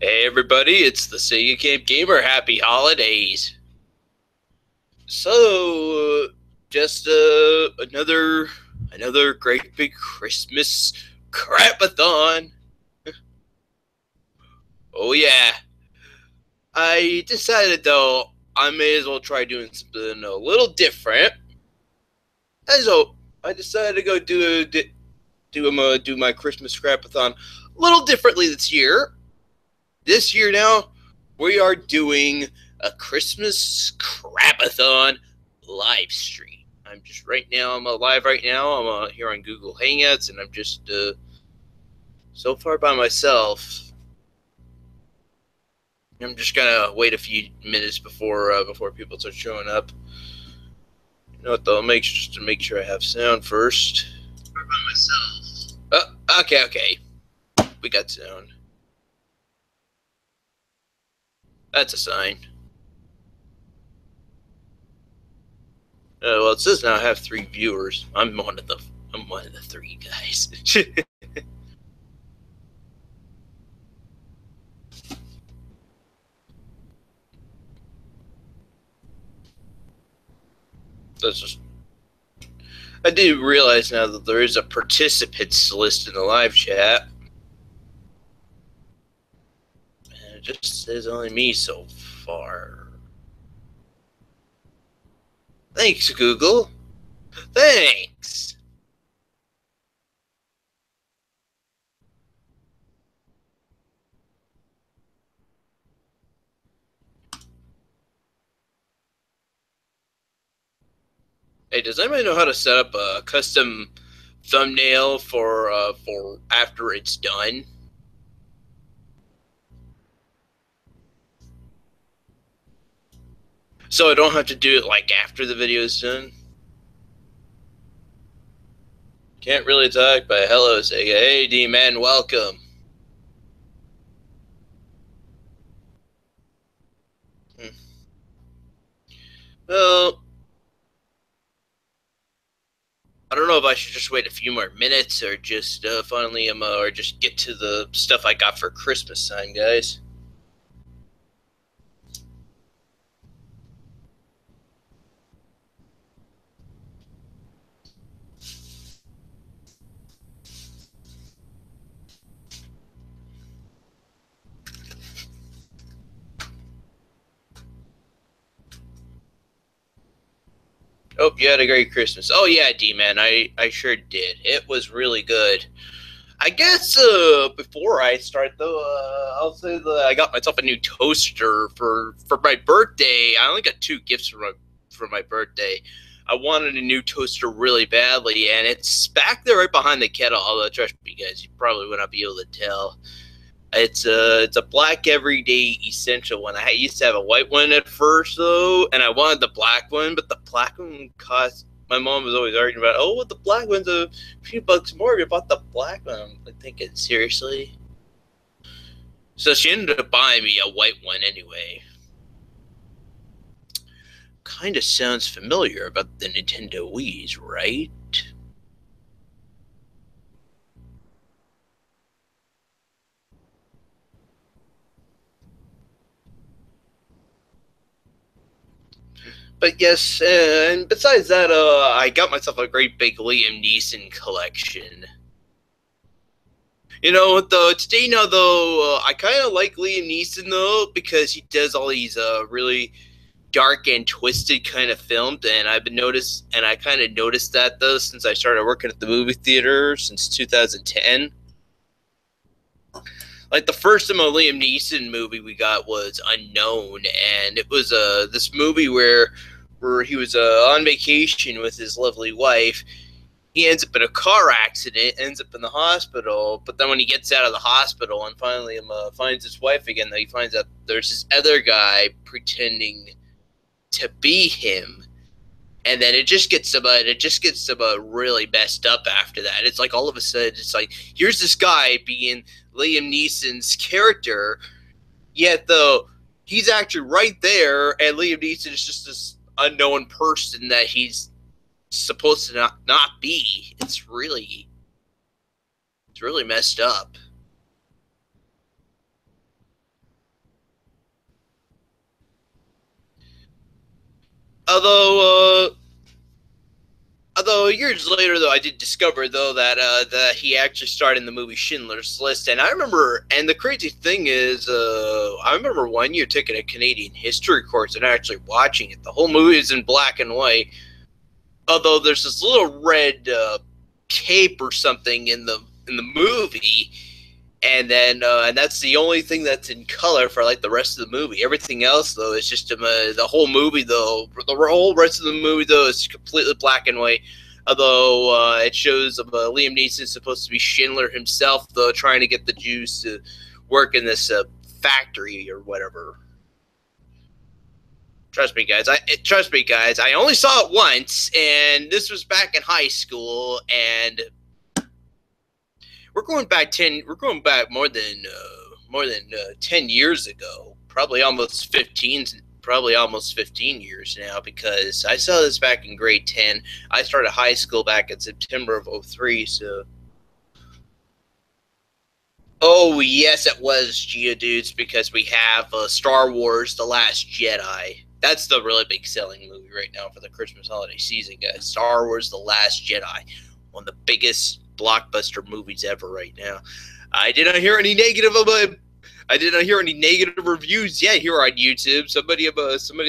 Hey everybody, it's the Sega Camp Gamer. Happy holidays! So, just another great big Christmas crap-a-thon. Oh yeah, I decided though I may as well try doing something a little different. And so I decided to go do my Christmas crap-a-thon a little differently this year. This year now, we are doing a Christmas crap-a-thon live stream. I'm live right now. I'm here on Google Hangouts, and I'm just so far by myself. I'm just gonna wait a few minutes before people start showing up. You know what though? Just to make sure I have sound first. By myself. Okay. We got sound. That's a sign. Well, it says now I have 3 viewers. I'm one of the 3 guys. That's just. I do realize now that there is a participants list in the live chat. And it just says only me so far. Thanks, Google. Thanks. Hey, does anybody know how to set up a custom thumbnail for after it's done? So I don't have to do it like after the video is done. Can't really talk, but hello, Sega. Hey, D-Man, welcome. Well, I don't know if I should just wait a few more minutes or just finally or just get to the stuff I got for Christmas time, guys. Oh, you had a great Christmas. Oh yeah, D-Man, I sure did. It was really good. I guess before I start though, I'll say that I got myself a new toaster for my birthday. I only got 2 gifts for my birthday. I wanted a new toaster really badly, and it's back there right behind the kettle. Although trust me, guys, you probably would not be able to tell. It's a black everyday essential one. I used to have a white one at first though, and I wanted the black one, but the black one cost. My mom was always arguing about, oh, the black one's a few bucks more if you bought the black one. I'm like thinking, seriously? So she ended up buying me a white one anyway. Kind of sounds familiar about the Nintendo Wii's, right? But yes, and besides that, I got myself a great big Liam Neeson collection. You know what though? Today now though, I kind of like Liam Neeson though because he does all these really dark and twisted kind of films, and I kind of noticed that though since I started working at the movie theater since 2010. Like the first Liam Neeson movie we got was Unknown, and it was this movie where he was on vacation with his lovely wife. He ends up in a car accident, ends up in the hospital, but then when he gets out of the hospital and finally finds his wife again, he finds out there's this other guy pretending to be him. And then it just gets really messed up after that. It's like all of a sudden, it's like, here's this guy being Liam Neeson's character, yet though he's actually right there, and Liam Neeson is just this unknown person that he's supposed to not be. It's really messed up. Although, although years later, though, I did discover though that he actually starred in the movie Schindler's List, and I remember. And the crazy thing is, I remember one year taking a Canadian history course and actually watching it. The whole movie is in black and white. Although there's this little red cape or something in the movie, and that's the only thing that's in color for like the rest of the movie. Everything else though is just the whole movie though. The whole rest of the movie though is completely black and white. Although it shows Liam Neeson supposed to be Schindler himself though, trying to get the Jews to work in this factory or whatever. Trust me, guys. I only saw it once, and this was back in high school, and We're going back more than 10 years ago. Probably almost 15 years now, because I saw this back in grade 10. I started high school back in September of '03. So, oh yes, it was Geodudes, because we have Star Wars: The Last Jedi. That's the really big selling movie right now for the Christmas holiday season, guys. Star Wars: The Last Jedi, one of the biggest blockbuster movies ever right now. I did not hear any negative about. I did not hear any negative reviews yet here on YouTube. Somebody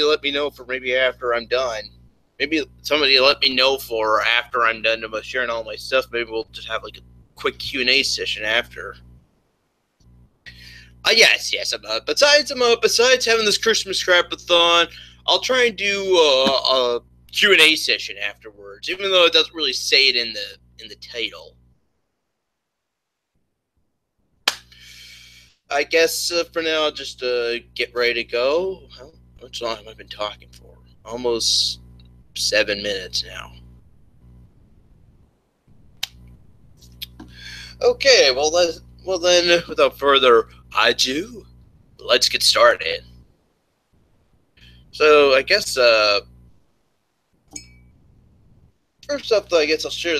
let me know for maybe after I'm done. Maybe somebody let me know for after I'm done about sharing all my stuff. Maybe we'll just have like a quick Q&A session after. Yes. Besides having this Christmas Crap-a-thon, I'll try and do a Q&A session afterwards, even though it doesn't really say it in the title. I guess for now, I'll just get ready to go. How much long have I been talking for? Almost 7 minutes now. Okay, well then, without further ado, let's get started. So I guess first up, though, I guess I'll share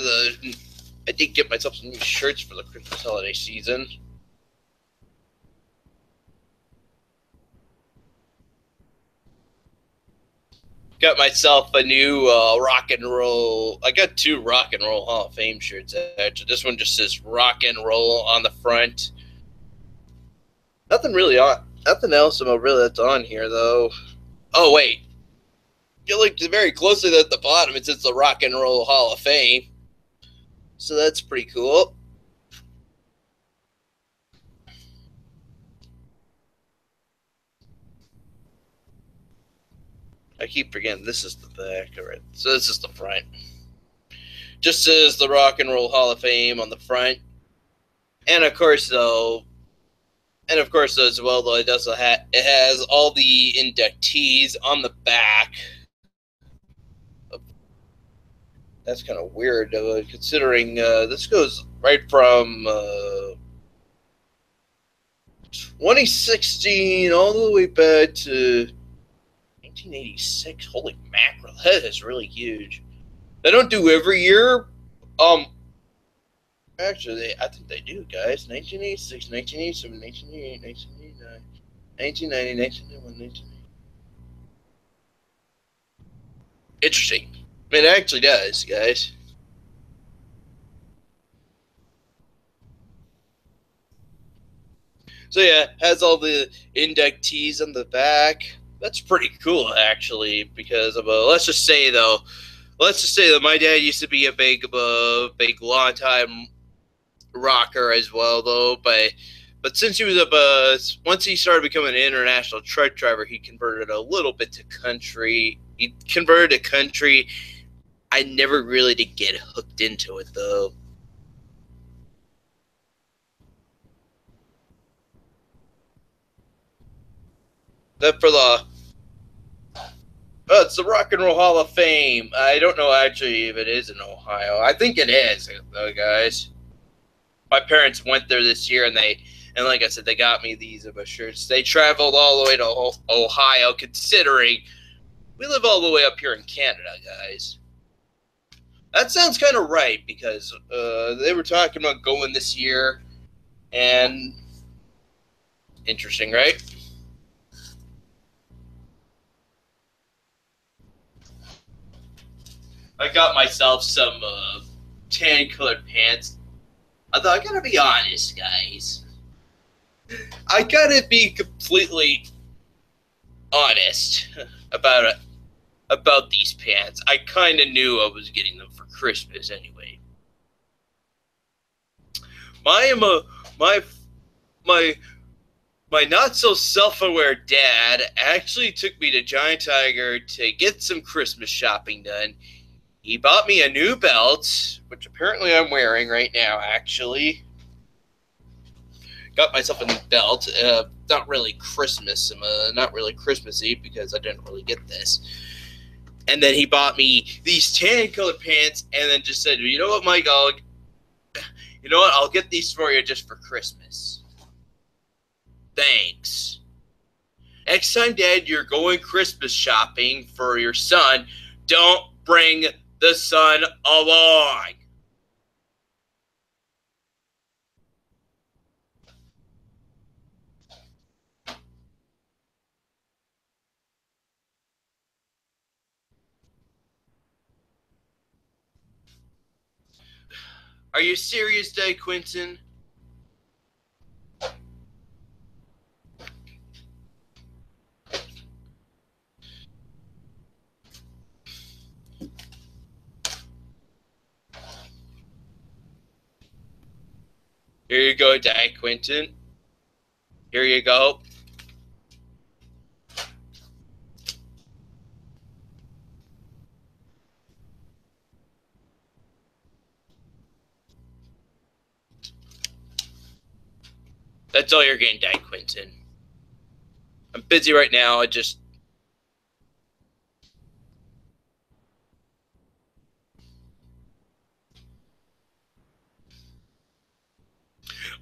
I did get myself some new shirts for the Christmas holiday season. Got myself a new rock and roll. I got two Rock and Roll Hall of Fame shirts. Actually, this one just says rock and roll on the front. Nothing else about really that's on here though. Oh wait, you look very closely at the bottom. It says the Rock and Roll Hall of Fame. So that's pretty cool. I keep forgetting this is the back. Alright, so this is the front. Just says the Rock and Roll Hall of Fame on the front. And of course, as well, though, it has all the inductees on the back. That's kind of weird, considering this goes right from 2016 all the way back to 1986. Holy mackerel, that is really huge. They don't do every year. Actually, I think they do, guys. 1986, 1987, 1988, 1989, 1990, 1991, 1990. Interesting. It actually does, guys. So yeah, has all the inductees on the back. That's pretty cool, actually, because of let's just say that my dad used to be a big long time rocker as well, though. But since he was once he started becoming an international truck driver, he converted a little bit to country. He converted to country. I never really did get hooked into it though. That for the it's the Rock and Roll Hall of Fame. I don't know actually if it is in Ohio. I think it is, though, guys. My parents went there this year, and like I said, they got me these shirts. They traveled all the way to Ohio, considering we live all the way up here in Canada, guys. That sounds kind of right, because they were talking about going this year, and interesting, right? I got myself some tan colored pants. Although I gotta be honest, guys. I gotta be completely honest about it. About these pants. I kind of knew I was getting them for Christmas anyway. My my my my not so self-aware dad actually took me to Giant Tiger to get some Christmas shopping done. He bought me a new belt, which apparently I'm wearing right now. Actually, got myself a new belt. Not really Christmas. Not really Christmassy because I didn't really get this. And then he bought me these tan colored pants, and then just said, "You know what, Mike? I'll get these for you just for Christmas. Thanks. Next time, Dad, you're going Christmas shopping for your son, don't bring the son along." Are you serious, Dad Quinton? Here you go, Dad Quinton. Here you go. That's all you're getting, Dad Quinton. I'm busy right now.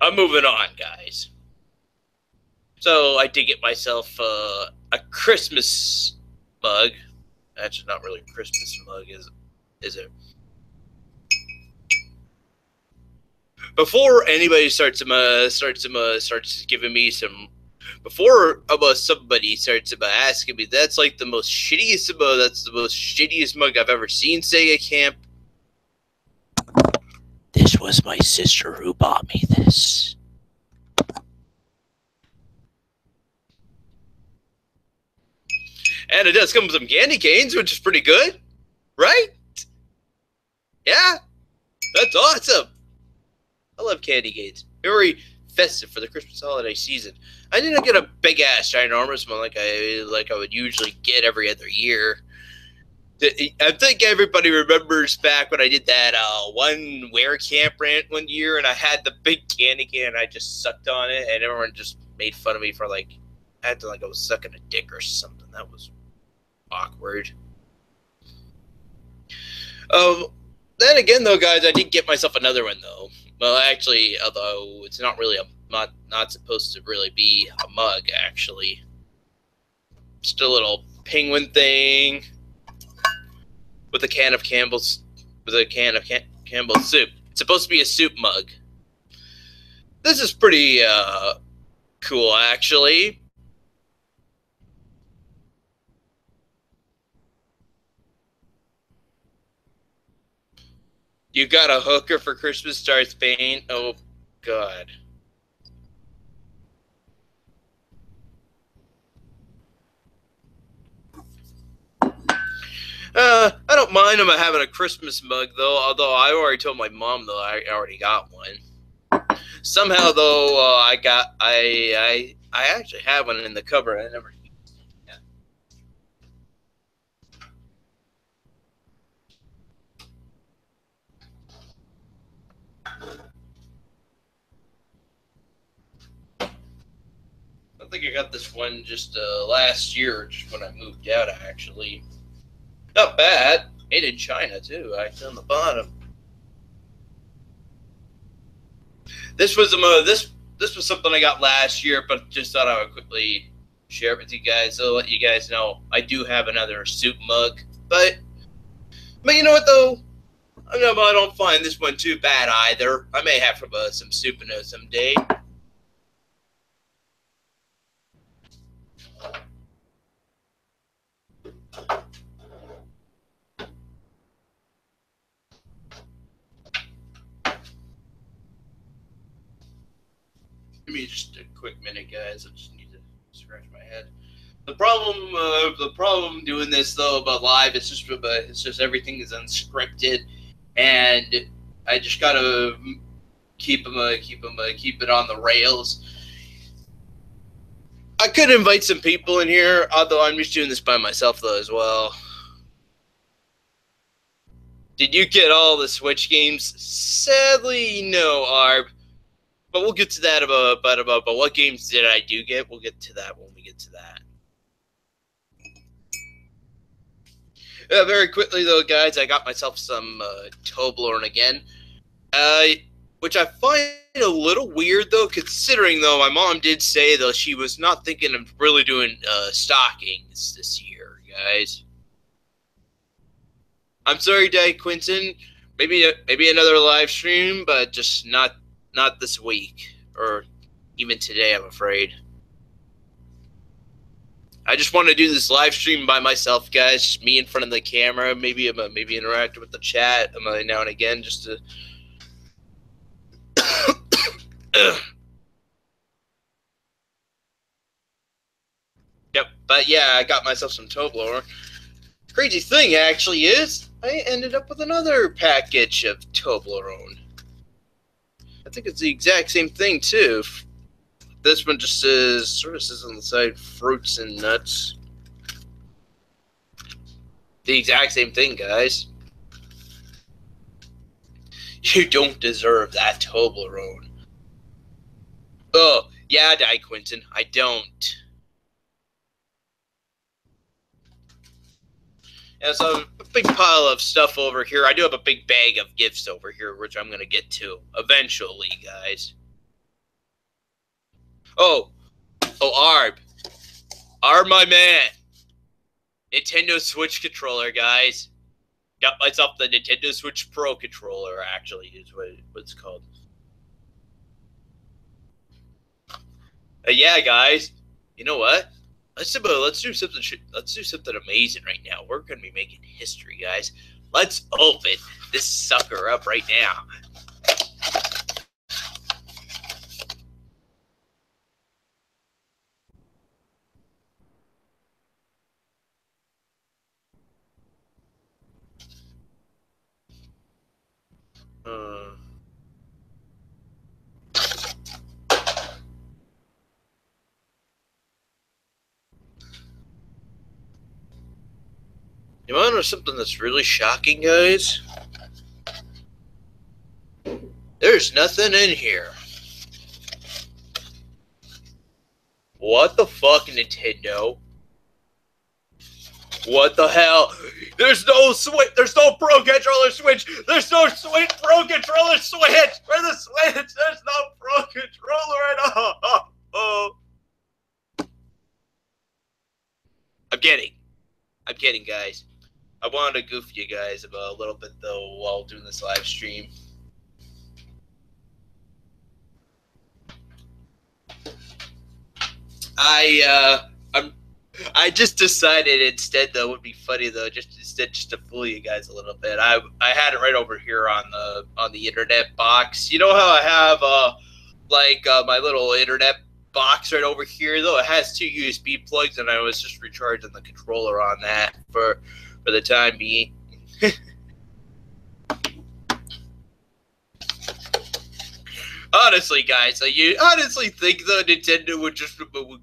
I'm moving on, guys. So I did get myself a Christmas mug. Actually, not really a Christmas mug, is it? Before anybody starts giving me some, before somebody starts asking me, that's like the most shittiest that's the most shittiest mug I've ever seen. Sega Camp. This was my sister who bought me this. And it does come with some candy canes, which is pretty good, right? Yeah, that's awesome. I love candy canes. Very festive for the Christmas holiday season. I didn't get a big ass ginormous one like I would usually get every other year. I think everybody remembers back when I did that one wear camp rant one year, and I had the big candy can, and I just sucked on it, and everyone just made fun of me for acting like I was sucking a dick or something. That was awkward. Um, then again, though, guys, I did get myself another one though. Well, actually, although it's not really not supposed to really be a mug, actually, just a little penguin thing with a can of Campbell's soup. It's supposed to be a soup mug. This is pretty cool, actually. You got a hooker for Christmas, Darth Bane. Oh, God. I don't mind him having a Christmas mug, though. Although I already told my mom, though, I already got one. Somehow, though, I actually have one in the cupboard. I never. Yeah. I think I got this one just last year, just when I moved out. Actually, not bad. Made in China too. Actually, on the bottom. This was this was something I got last year, but just thought I would quickly share it with you guys. So let you guys know I do have another soup mug, but you know what though, I don't find this one too bad either. I may have some soup in it someday. me just a quick minute, guys. I just need to scratch my head. The problem doing this though about live, it's just everything is unscripted, and I just gotta keep it on the rails. I could invite some people in here, although I'm just doing this by myself though as well. Did you get all the Switch games? Sadly, no, Arb. But we'll get to that about what games did I do get. We'll get to that when we get to that. Very quickly though, guys, I got myself some Toblerone again, which I find a little weird though, considering though my mom did say though she was not thinking of really doing stockings this year, guys. I'm sorry, Dad Quinton. Maybe another live stream, but just not this week or even today, I'm afraid. I just want to do this live stream by myself, guys. Just me in front of the camera. Maybe interact with the chat now and again, just to. Yep, but yeah, I got myself some Toblerone. Crazy thing actually is, I ended up with another package of Toblerone. I think it's the exact same thing too. This one just says on the side, fruits and nuts. The exact same thing, guys. You don't deserve that Toblerone. Oh, yeah, Di Quinton, I don't. Yeah, so a big pile of stuff over here. I do have a big bag of gifts over here, which I'm going to get to eventually, guys. Oh, Arb, my man. Nintendo Switch controller, guys. Got myself the Nintendo Switch Pro controller, actually, is what it's called. Yeah, guys. You know what? Let's do something amazing right now. We're gonna be making history, guys. Let's open this sucker up right now. You want to know something that's really shocking, guys? There's nothing in here. What the fuck, Nintendo? What the hell? There's no Switch. There's no Pro Controller Switch. There's no Pro Controller Switch. Where's the Switch? There's no Pro Controller at all. Oh. I'm kidding, guys. I wanted to goof you guys about a little bit though while doing this live stream. I just decided instead though it would be funny though just to fool you guys a little bit. I had it right over here on the internet box. You know how I have my little internet box right over here though? It has 2 USB plugs and I was just recharging the controller on that for the time being. Honestly, guys, you honestly think the Nintendo would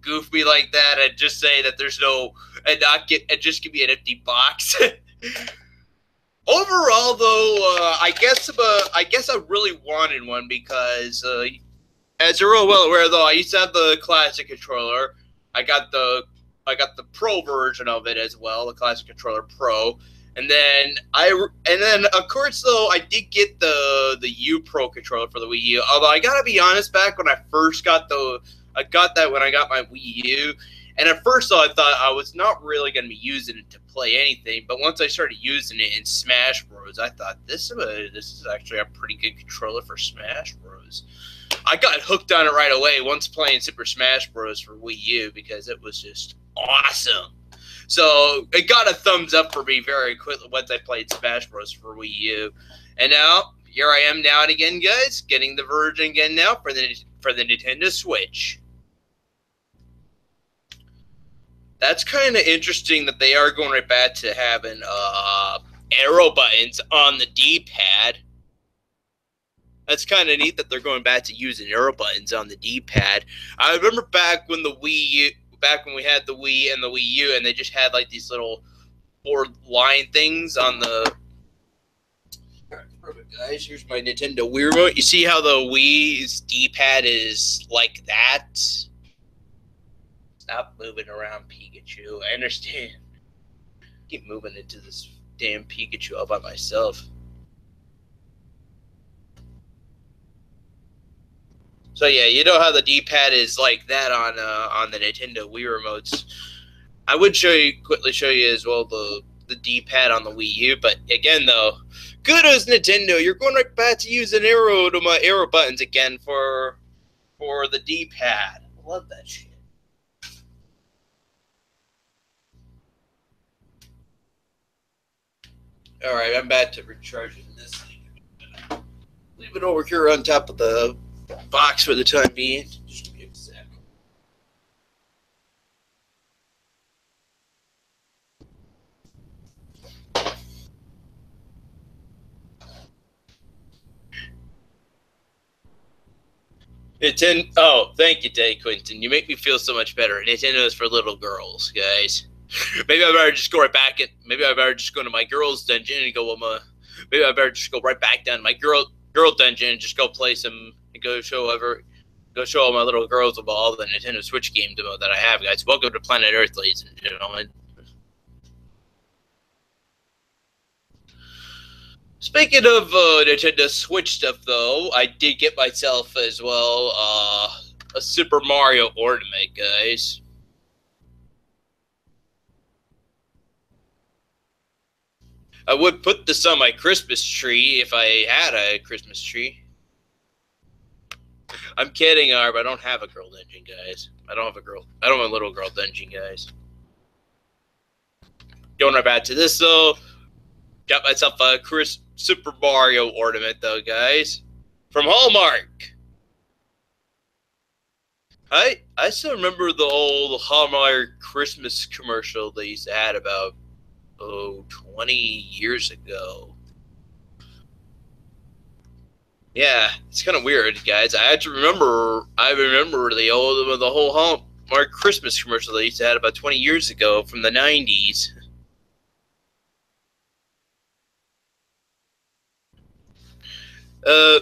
goof me like that and just say that there's no and just give me an empty box? Overall, though, I guess I really wanted one because, as you're all well aware, though, I used to have the classic controller. I got the Pro version of it as well, the classic controller Pro. And then of course though I did get the U Pro controller for the Wii U. Although I gotta be honest, back when I first got I got that when I got my Wii U, and at first though I thought I was not really gonna be using it to play anything. But once I started using it in Smash Bros, I thought this is actually a pretty good controller for Smash Bros. I got hooked on it right away once playing Super Smash Bros for Wii U because it was just awesome. So it got a thumbs up for me very quickly once I played Smash Bros for Wii U. And now, here I am now and again, guys, getting the version again now for the Nintendo Switch. That's kind of interesting that they are going right back to having arrow buttons on the D-pad. That's kind of neat that they're going back to using arrow buttons on the D-pad. I remember back when we had the Wii and the Wii U, and they just had like these little 4-line things on the. Perfect, guys. Here's my Nintendo Wii remote. You see how the Wii's D-pad is like that? Stop moving around, Pikachu. I understand. Keep moving into this damn Pikachu all by myself. So yeah, you know how the D-pad is like that on the Nintendo Wii remotes. I would quickly show you as well the D-pad on the Wii U, but again though, good as Nintendo, you're going right back to using arrow buttons again for the D-pad. Love that shit. All right, I'm back to recharging this thing. Leave it over here on top of the box for the time being. Just give me a sec. Nintendo. Oh, thank you, Day Quinton. You make me feel so much better. Nintendo is for little girls, guys. Maybe I better just go right back. Maybe I better just go to my girls' dungeon and go. Maybe I better just go right back down to my girl dungeon and just go play some. And go show all my little girls about all the Nintendo Switch game demo that I have, guys. Welcome to Planet Earth, ladies and gentlemen. Speaking of Nintendo Switch stuff, though, I did get myself as well a Super Mario ornament, guys. I would put this on my Christmas tree if I had a Christmas tree. I'm kidding, Arb. I don't have a girl dungeon, guys. I don't have a little girl dungeon, guys. Going right back to this, though. Got myself a Super Mario ornament, though, guys. From Hallmark. I still remember the old Hallmark Christmas commercial they used to have about 20 years ago. Yeah, it's kind of weird, guys. I remember the whole Hallmark Christmas commercial they used to have about 20 years ago from the 90s. I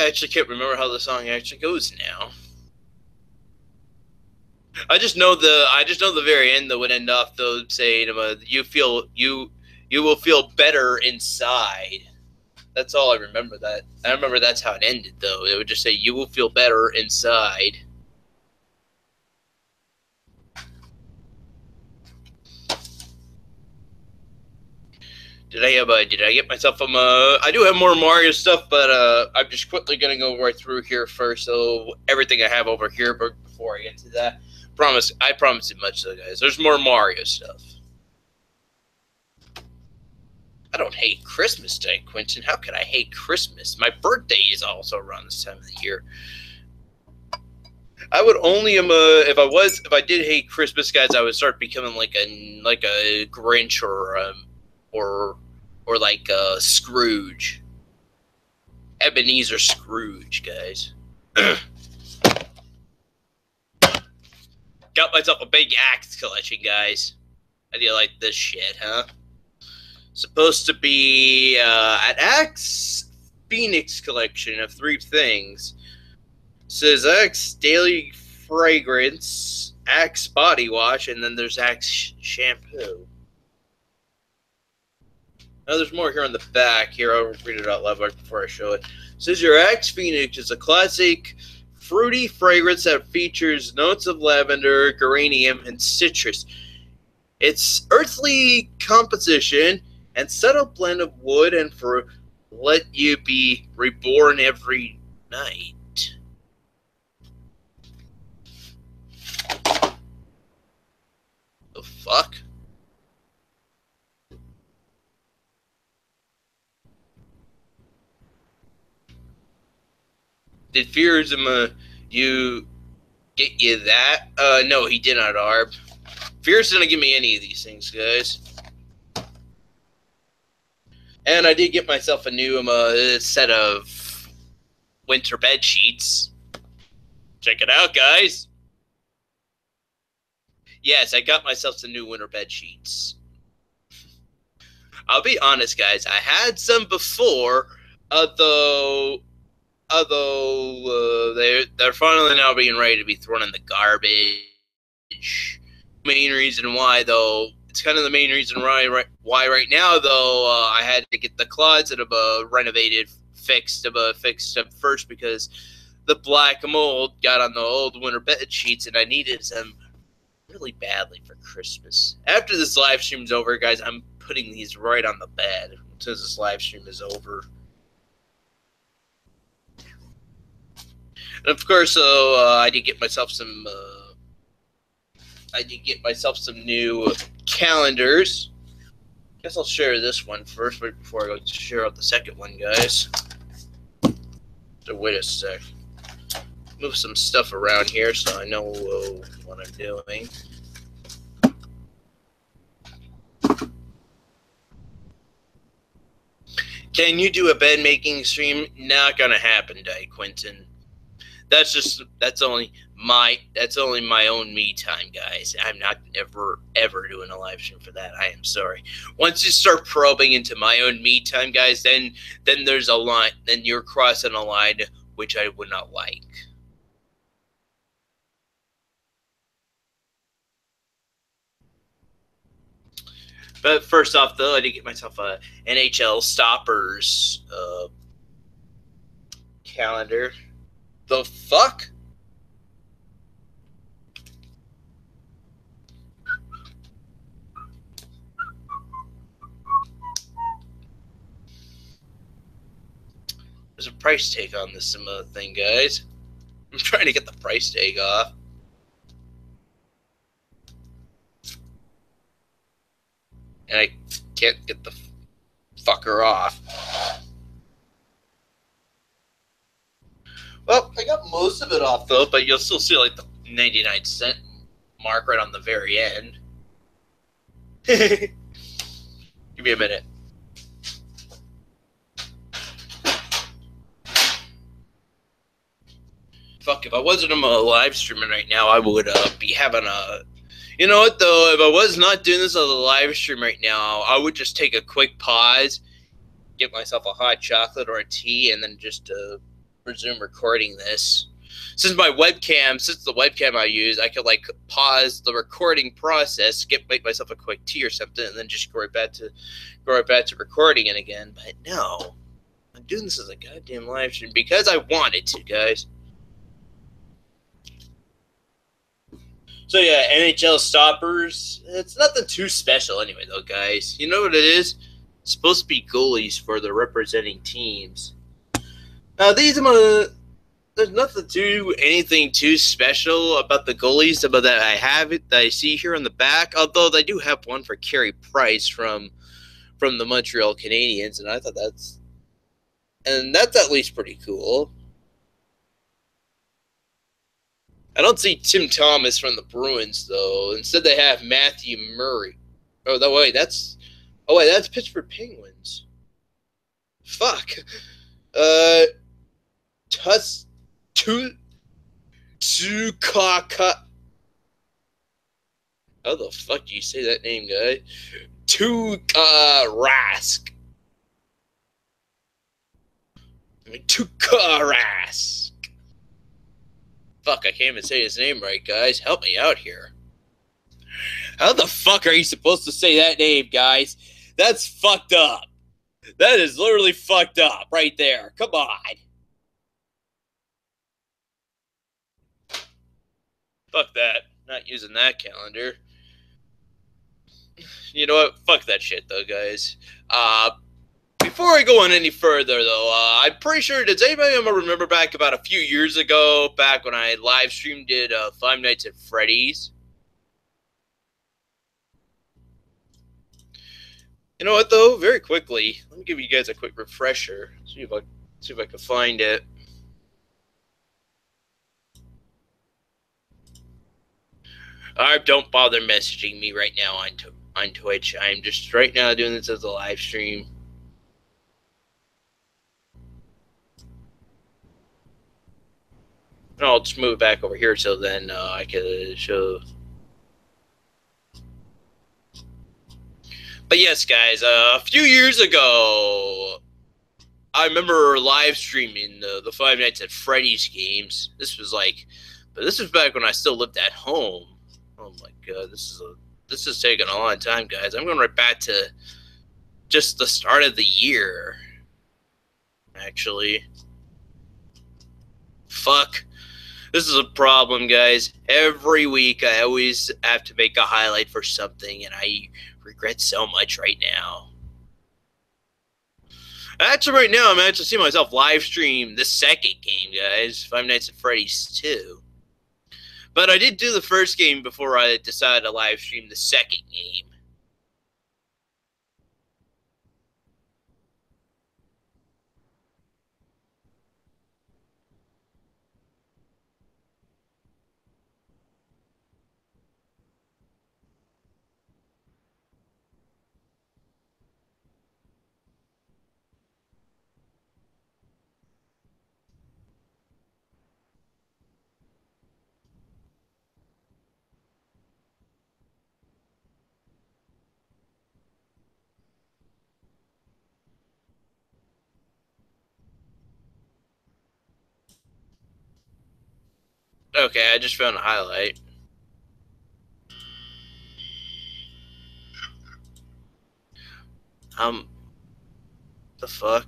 actually can't remember how the song actually goes now. I just know the very end that would end off though saying you will feel better inside. That's all I remember. I remember that's how it ended though. It would just say you will feel better inside. Did I get myself I do have more Mario stuff, but I'm just quickly gonna go right through here first. So everything I have over here, but before I get to that, I promise you much though, guys. There's more Mario stuff. I don't hate Christmas Day, Quentin. How could I hate Christmas? My birthday is also around this time of the year. I would only if I did hate Christmas, guys, I would start becoming like a Grinch or like Scrooge. Ebenezer Scrooge, guys. Got myself a big axe collection, guys. How do you like this shit, huh? Supposed to be an Axe Phoenix collection of 3 things. It says Axe Daily Fragrance, Axe Body Wash, and then there's Axe Shampoo. Now there's more here on the back. Here, I'll read it out loud right before I show it. It says your Axe Phoenix is a classic fruity fragrance that features notes of lavender, geranium, and citrus. Its earthly composition and subtle blend of wood and fruit let you be reborn every night. The fuck? Did Fearsma you get you that? No, he did not, Arb. Fears didn't give me any of these things, guys. And I did get myself a new set of winter bed sheets. Check it out, guys. Yes, I got myself some new winter bed sheets. I'll be honest, guys. I had some before, although they're finally now being ready to be thrown in the garbage. Main reason why, though, it's kind of the main reason why right now, though, I had to get the closet renovated, fixed up first because the black mold got on the old winter bed sheets, and I needed them really badly for Christmas. After this live stream's over, guys, I'm putting these right on the bed since this live stream is over. And of course, I did get myself some. New calendars. Guess I'll share this one first, right before I go to share out the second one, guys. So wait a sec. Move some stuff around here so I know what I'm doing. Can you do a bed making stream? Not gonna happen, Quentin. That's only my own me time, guys. I'm not ever doing a live stream for that. I am sorry. Once you start probing into my own me time, guys, then there's a line. Then you're crossing a line which I would not like. But first off, though, I did get myself a NHL Stoppers calendar. The fuck? There's a price tag on this thing, guys. I'm trying to get the price tag off. And I can't get the fucker off. Well, I got most of it off, though, but you'll still see, like, the 99-cent mark right on the very end. Give me a minute. Fuck, if I wasn't on a live streaming right now, I would be having a... You know what, though? If I was not doing this on the live stream right now, I would just take a quick pause, get myself a hot chocolate or a tea, and then just resume recording this. Since the webcam I use, I could like pause the recording process, make myself a quick tea or something, and then just go right back to recording it again. But no, I'm doing this as a goddamn live stream because I wanted to, guys. So yeah, NHL Stoppers. It's nothing too special anyway, though, guys. You know what it is? It's supposed to be goalies for the representing teams. Now these there's anything too special about the goalies that I see here on the back. Although they do have one for Carey Price from the Montreal Canadiens, and I thought that's at least pretty cool. I don't see Tim Thomas from the Bruins, though. Instead, they have Matthew Murray. That's Pittsburgh Penguins. Fuck. Tsukaka. How the fuck do you say that name, guy? Tukarask. Tukarask. Fuck, I can't even say his name right, guys. Help me out here. How the fuck are you supposed to say that name, guys? That's fucked up. That is literally fucked up right there. Come on. Fuck that. Not using that calendar. You know what? Fuck that shit, though, guys. Before I go on any further, though, I'm pretty sure, does anybody remember back about a few years ago, back when I live streamed Five Nights at Freddy's? You know what, though? Very quickly, let me give you guys a quick refresher. See if I can find it. Don't bother messaging me right now on Twitch. I'm just right now doing this as a live stream. I'll just move back over here so then I can show. But yes, guys, a few years ago, I remember live streaming the Five Nights at Freddy's games. This was back when I still lived at home. Oh my god, this is taking a long time, guys. I'm going right back to just the start of the year. Actually, fuck. This is a problem, guys. Every week I always have to make a highlight for something, and I regret so much right now. Actually, right now I'm actually seeing myself live stream the second game, guys. Five Nights at Freddy's 2. But I did do the first game before I decided to live stream the second game. Okay, I just found a highlight. The fuck?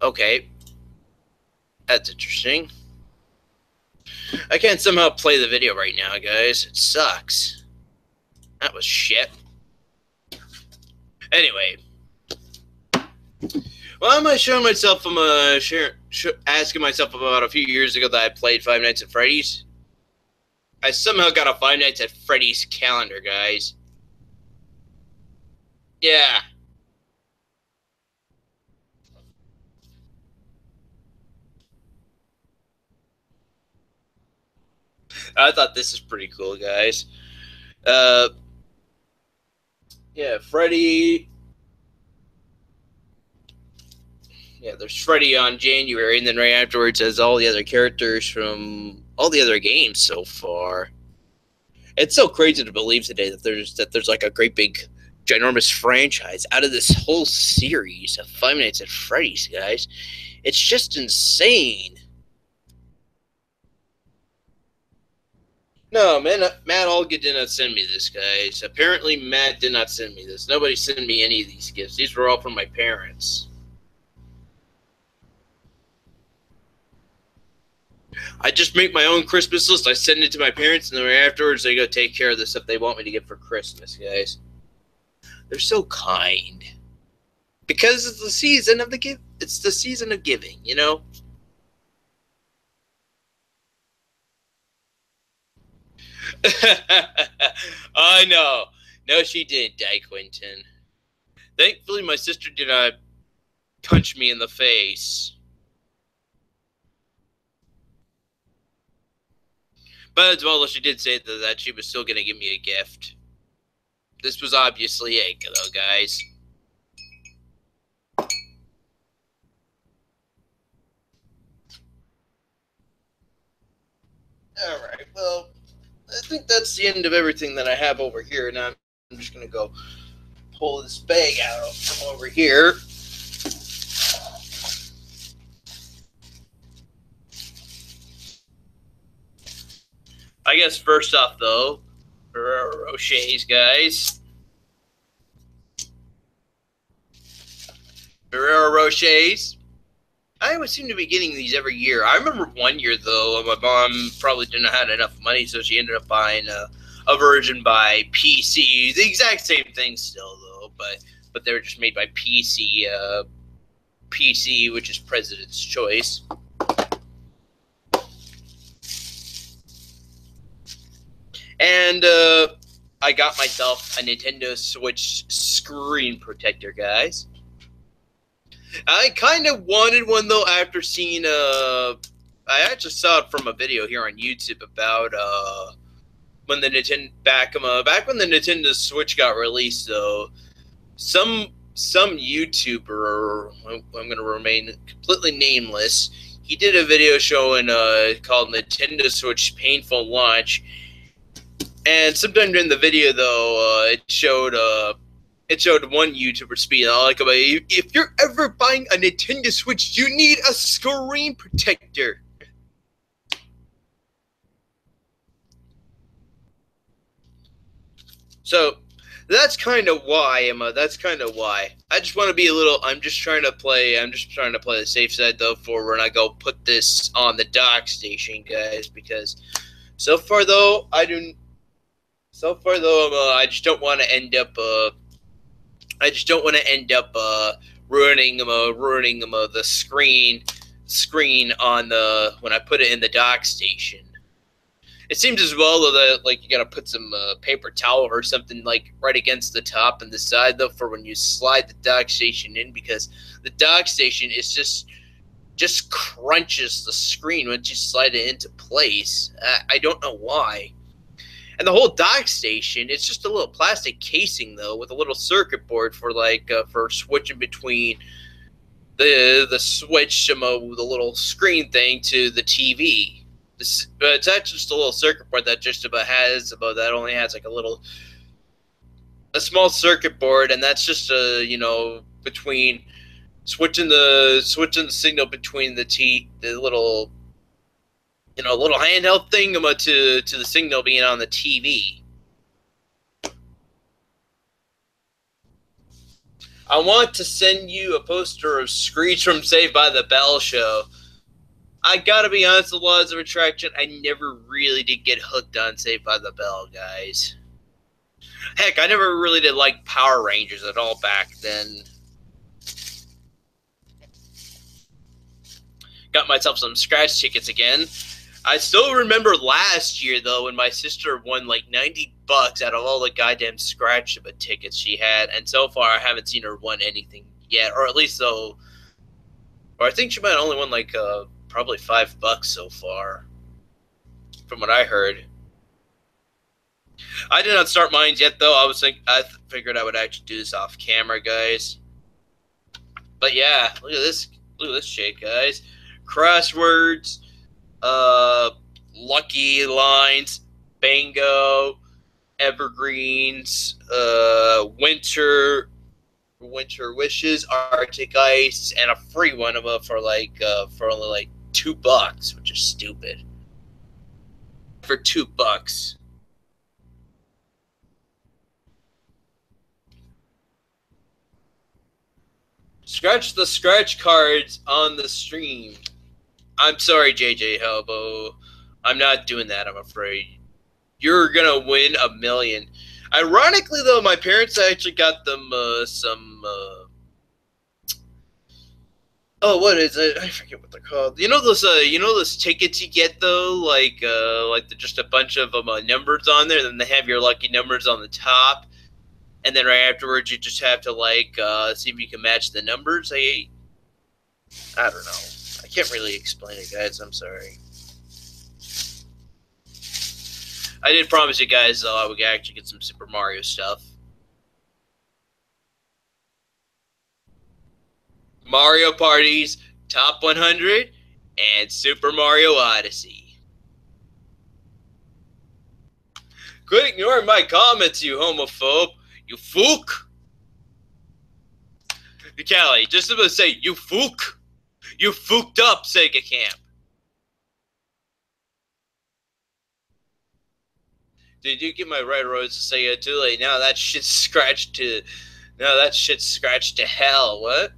Okay. That's interesting. I can't somehow play the video right now, guys. It sucks. That was shit. Anyway. Why am I showing myself? I'm asking myself about a few years ago that I played Five Nights at Freddy's. I somehow got a Five Nights at Freddy's calendar, guys. Yeah. I thought this is pretty cool, guys. Yeah, Freddy. Yeah, there's Freddy on January, and then right afterwards has all the other characters from all the other games so far. It's so crazy to believe today that there's like a great big ginormous franchise out of this whole series of Five Nights at Freddy's, guys. It's just insane. No, man, Matt Olga did not send me this, guys. Apparently, Matt did not send me this. Nobody sent me any of these gifts. These were all from my parents. I just make my own Christmas list. I send it to my parents, and then afterwards they go take care of the stuff they want me to get for Christmas, guys. They're so kind. Because it's the season of the give. It's the season of giving, you know. I know. No, she didn't die, Quentin. Thankfully, my sister did not punch me in the face. But as well as she did say that she was still going to give me a gift. This was obviously it, though, guys. Alright, well, I think that's the end of everything that I have over here. Now I'm just going to go pull this bag out from over here. I guess first off, though, Ferrero Rocher's, guys. Ferrero Rocher's. I always seem to be getting these every year. I remember one year, though, my mom probably didn't have enough money, so she ended up buying a version by PC. The exact same thing still, though, but they were just made by PC, which is President's Choice. And I got myself a Nintendo Switch screen protector, guys. I kind of wanted one though after seeing I actually saw it from a video here on YouTube about when the back when the Nintendo Switch got released though. Some YouTuber, I'm going to remain completely nameless. He did a video showing called Nintendo Switch Painful Launch, and sometime during the video though, it showed one YouTuber speaking like about if you're ever buying a Nintendo Switch, you need a screen protector. So that's kind of why, Emma. That's kind of why. I just want to be a little. I'm just trying to play the safe side though for when I go put this on the dock station, guys. Because so far though, I just don't want to end up. Ruining the screen on the when I put it in the dock station. It seems as well though that like you gotta put some paper towel or something like right against the top and the side though for when you slide the dock station in, because the dock station is just crunches the screen once you slide it into place. I don't know why. And the whole dock station, it's just a little plastic casing though with a little circuit board for like for switching between the switch, the little screen thing to the TV. But it's actually just a little circuit board that only has like a small circuit board, and that's just between switching the signal between the little little handheld thing to the signal being on the TV. I want to send you a poster of Screech from Saved by the Bell show. I gotta be honest, the laws of attraction, I never really did get hooked on Saved by the Bell, guys. Heck, I never really did like Power Rangers at all back then. Got myself some scratch tickets again. I still remember last year, though, when my sister won like $90 out of all the goddamn scratch tickets she had, and so far I haven't seen her win anything yet, or at least though, or I think she might have only won like probably $5 so far, from what I heard. I did not start mine yet, though. I figured I would actually do this off camera, guys. But yeah, look at this shit, guys. Crosswords, lucky lines, bingo, evergreens, winter wishes, Arctic ice, and a free one of them for only like $2, which is stupid. For $2. Scratch the scratch cards on the stream. I'm sorry, JJ Hobo. I'm not doing that, I'm afraid. You're gonna win $1 million. Ironically, though, my parents actually got them some. Oh, what is it? I forget what they're called. You know those tickets you get though, like just a bunch of numbers on there. Then they have your lucky numbers on the top, and then right afterwards you just have to see if you can match the numbers. I don't know. I can't really explain it, guys. I'm sorry. I did promise you guys though I would actually get some Super Mario stuff. Mario Party's Top 100 and Super Mario Odyssey. Quit ignoring my comments, you homophobe. You fook. Callie, just about to say, you fook. You fooked up, Sega Camp. Did you get my right roads to say it too late? Now that shit's scratched to hell. What?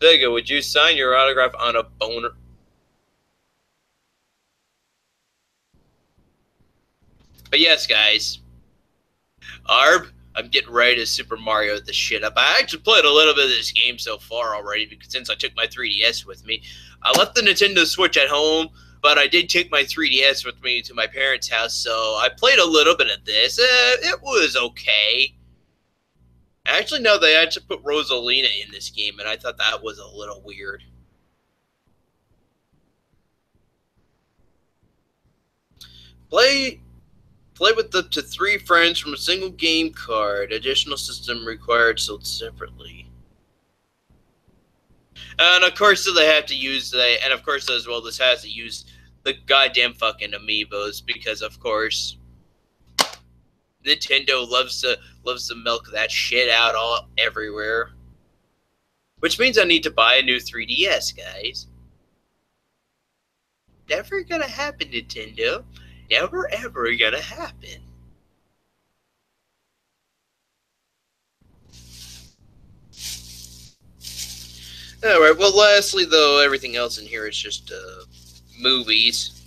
Sega, would you sign your autograph on a boner? But yes, guys. Arb, I'm getting ready to Super Mario this shit up. I actually played a little bit of this game so far already, because since I took my 3DS with me. I left the Nintendo Switch at home, but I did take my 3DS with me to my parents' house, so I played a little bit of this. It was okay. Actually, no, they actually put Rosalina in this game, and I thought that was a little weird. Play with up to 3 friends from a single game card. Additional system required, sold separately. And of course, so they have to use and of course as well, this has to use the goddamn fucking amiibos because of course Nintendo loves to milk that shit out all everywhere. Which means I need to buy a new 3DS, guys. Never gonna happen, Nintendo. Never ever gonna happen. Alright, well, lastly, though, everything else in here is just movies.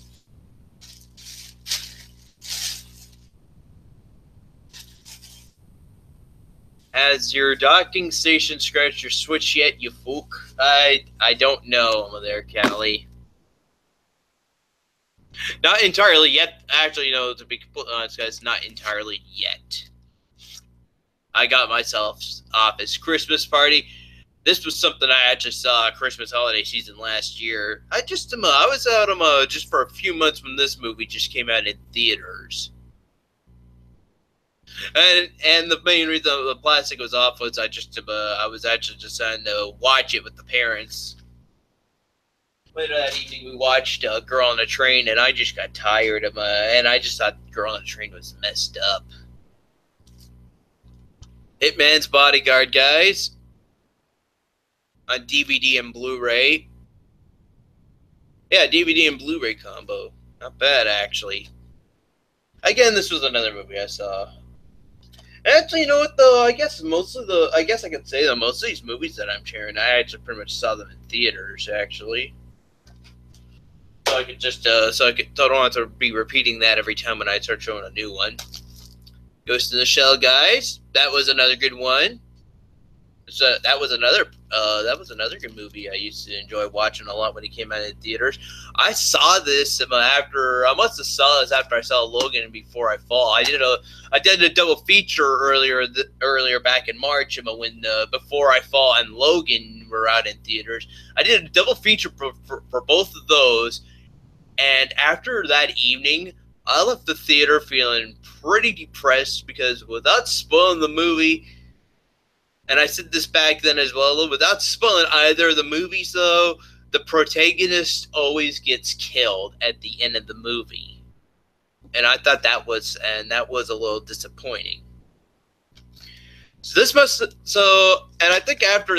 Has your docking station scratched your Switch yet, you fook? I don't know, there, Callie. Not entirely yet. Actually, no, to be completely honest, guys, not entirely yet. I got myself Office Christmas Party. This was something I actually saw Christmas holiday season last year. I was out just for a few months when this movie just came out in theaters. And the main reason the plastic was off was I was actually just trying to watch it with the parents. Later that evening, we watched Girl on a Train, and I just got tired of and I just thought Girl on a Train was messed up. Hitman's Bodyguard, guys, on DVD and Blu-ray. Yeah, DVD and Blu-ray combo. Not bad, actually. Again, this was another movie I saw. Actually, you know what, though? I guess I could say that most of these movies that I'm sharing, I actually pretty much saw them in theaters, actually. So I could just, so I don't have to be repeating that every time when I start showing a new one. Ghost in the Shell, guys. That was another good one. So that was another good movie I used to enjoy watching a lot when it came out in theaters. I saw this I must have saw this after I saw Logan and Before I Fall. I did a double feature earlier back in March when Before I Fall and Logan were out in theaters. I did a double feature for both of those, and after that evening, I left the theater feeling pretty depressed because without spoiling the movie. And I said this back then as well, without spoiling either of the movies, though, the protagonist always gets killed at the end of the movie. And I thought that was a little disappointing. And I think after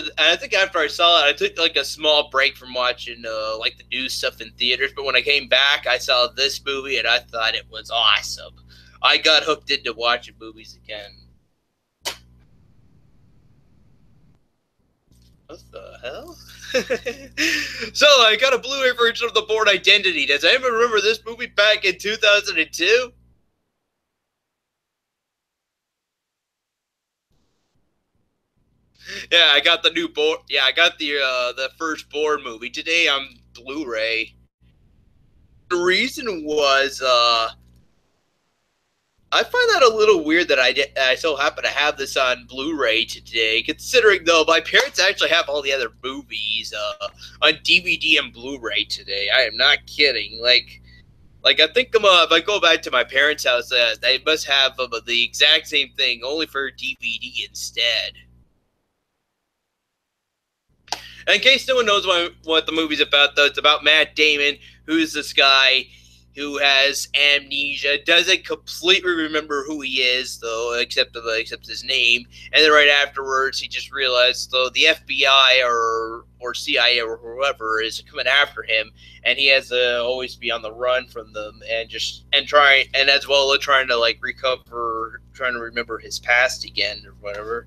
I saw it, I took like a small break from watching like the new stuff in theaters. But when I came back, I saw this movie and I thought it was awesome. I got hooked into watching movies again. What the hell? So I got a Blu-ray version of The Bourne Identity. Does anyone remember this movie back in 2002? Yeah, I got the new Bourne. Yeah, I got the first Bourne movie today on Blu-ray. The reason was I find that a little weird that I so happen to have this on Blu-ray today, considering, though, my parents actually have all the other movies on DVD and Blu-ray today. I am not kidding. Like I think if I go back to my parents' house, they must have the exact same thing, only for DVD instead. And in case no one knows what the movie's about, though, it's about Matt Damon, who's this guy who has amnesia, doesn't completely remember who he is, though, except his name. And then right afterwards, he just realized, though, the FBI or CIA or whoever is coming after him, and he has to always be on the run from them, and as well as trying to like trying to remember his past again or whatever.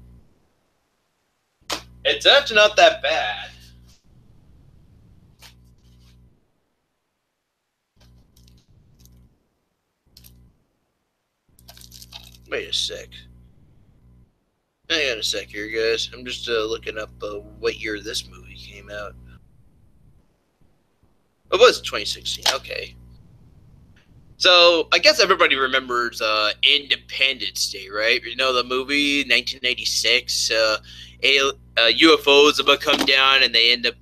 It's actually not that bad. Wait a sec. Hang on a sec here, guys. I'm just looking up what year this movie came out. It was 2016. Okay. So I guess everybody remembers Independence Day, right? You know the movie 1986. UFOs come down and they end up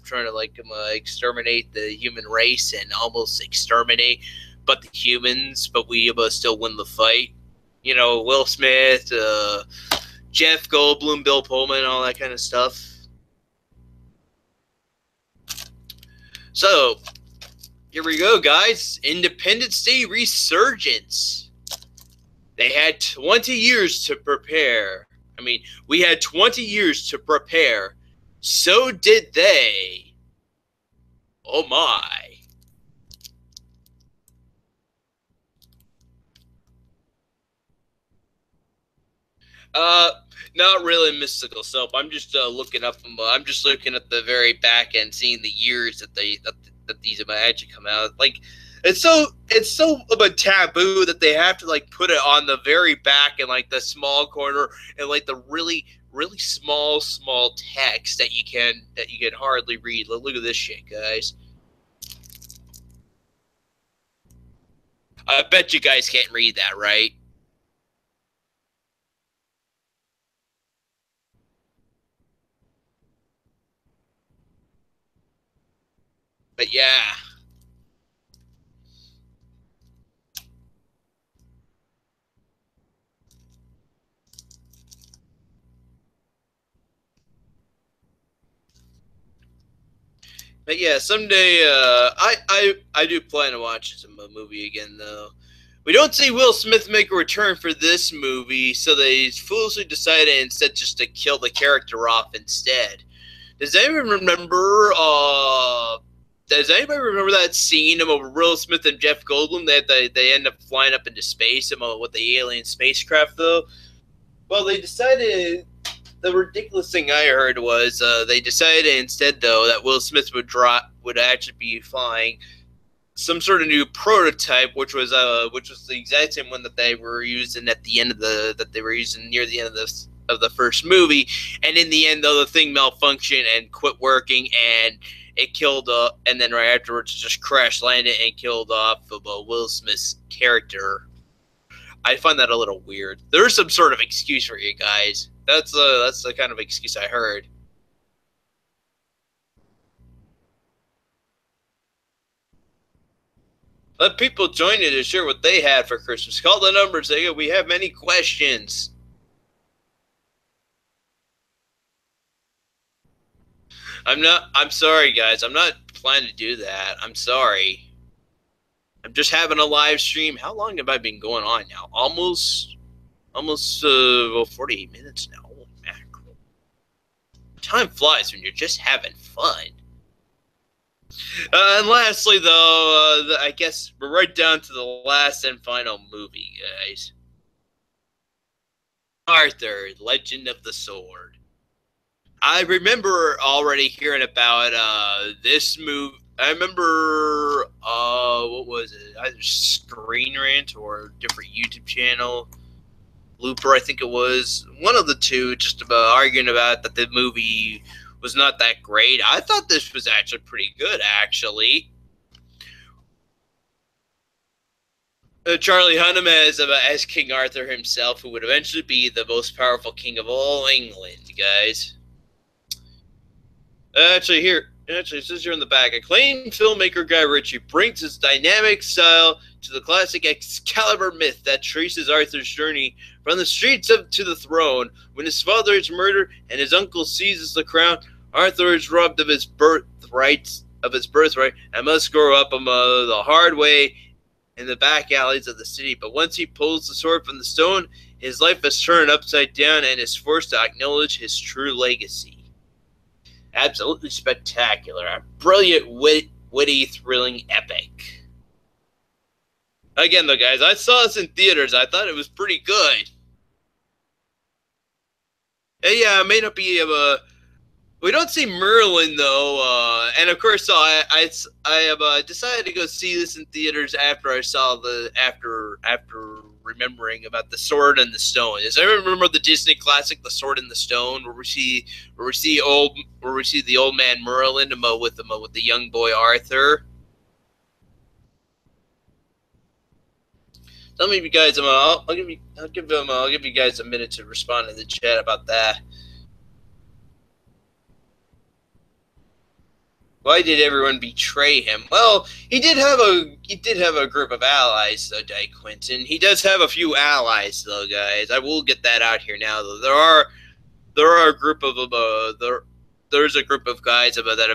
trying to exterminate the human race and almost exterminate, but the humans, but we still win the fight. You know, Will Smith, Jeff Goldblum, Bill Pullman, all that kind of stuff. So here we go, guys. Independence Day resurgence. They had 20 years to prepare. I mean, we had 20 years to prepare. So did they. Oh my. Not really mystical soap. I'm just looking up. I'm just looking at the very back end, seeing the years that these actually come out. Like, it's so of a taboo that they have to like put it on the very back in like the small corner and like the really small text that you can hardly read. Look at this shit, guys. I bet you guys can't read that, right? But yeah. But yeah, someday I do plan to watch some movie again though. We don't see Will Smith make a return for this movie, so they foolishly decided instead just to kill the character off instead. Does anyone remember? Does anybody remember that scene of Will Smith and Jeff Goldblum? They end up flying up into space with the alien spacecraft though. Well, they decided the ridiculous thing I heard was they decided instead, though, that Will Smith would actually be flying some sort of new prototype, which was the exact same one that they were using at the end of near the end of the first movie. And in the end, though, the thing malfunctioned and quit working, and it killed and then right afterwards, it just crash landed and killed off of Will Smith's character. I find that a little weird. There's some sort of excuse for you guys. That's the kind of excuse I heard. Let people join in to share what they had for Christmas. Call the numbers. We have many questions. I'm sorry, guys. I'm not planning to do that. I'm sorry. I'm just having a live stream. How long have I been going on now? Almost 48 minutes now. Holy mackerel. Time flies when you're just having fun. And lastly, though, I guess we're right down to the last and final movie, guys. Arthur, Legend of the Sword. I remember already hearing about this movie. I remember, what was it? Either Screen Rant or a different YouTube channel. Looper, I think it was. One of the two, just about arguing about that the movie was not that great. I thought this was actually pretty good, actually. Charlie Hunnam as King Arthur himself, who would eventually be the most powerful king of all England, guys. Actually, it says here in the back, acclaimed filmmaker Guy Ritchie brings his dynamic style to the classic Excalibur myth that traces Arthur's journey from the streets to the throne. When his father is murdered and his uncle seizes the crown, Arthur is robbed of his birthright, and must grow up the hard way in the back alleys of the city. But once he pulls the sword from the stone, his life is turned upside down and is forced to acknowledge his true legacy. Absolutely spectacular. A brilliant, witty, thrilling epic. Again, though, guys, I saw this in theaters. I thought it was pretty good. And yeah, it may not be We don't see Merlin though, and of course, I have decided to go see this in theaters after I saw after remembering about the Sword and the Stone. As I remember the Disney classic, The Sword and the Stone, where we see the old man Merlin with the young boy Arthur. Some of you guys, I'll give you guys a minute to respond in the chat about that. Why did everyone betray him? Well, he did have a group of allies, though, Di Quinton. He does have a few allies, though, guys. I will get that out here now, though. There are a group of there's a group of guys that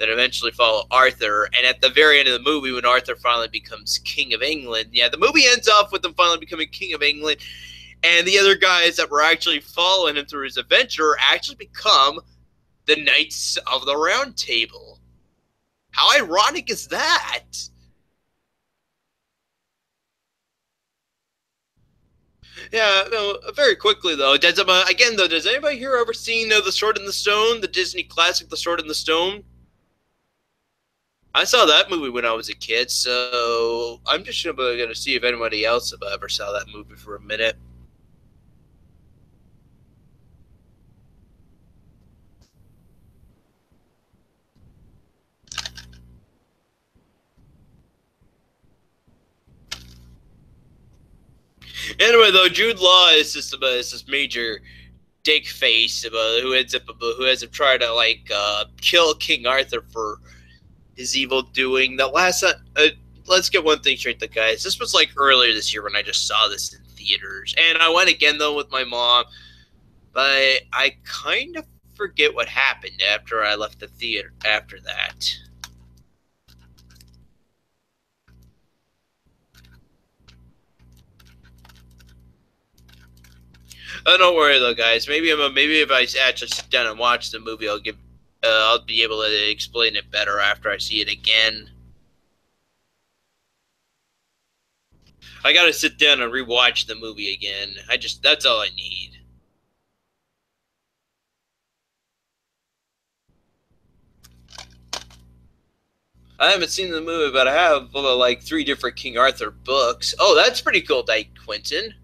eventually follow Arthur, and at the very end of the movie, when Arthur finally becomes King of England, yeah, the movie ends off with him finally becoming King of England, and the other guys that were actually following him through his adventure actually become the Knights of the Round Table. How ironic is that? Yeah, no, very quickly though. Does anybody here ever seen The Sword in the Stone, the Disney classic, The Sword in the Stone? I saw that movie when I was a kid, so I'm just gonna see if anybody else ever saw that movie for a minute. Anyway, though, Jude Law is this major dick face who ends up trying to kill King Arthur for his evil doing. Let's get one thing straight, though, guys. This was like earlier this year when I just saw this in theaters, and I went again though with my mom, but I kind of forget what happened after I left the theater after that. Oh, don't worry though, guys. Maybe if I actually sit down and watch the movie, I'll be able to explain it better after I see it again. I gotta sit down and rewatch the movie again. That's all I need. I haven't seen the movie, but I have like 3 different King Arthur books. Oh, that's pretty cool, Dyke Quinton.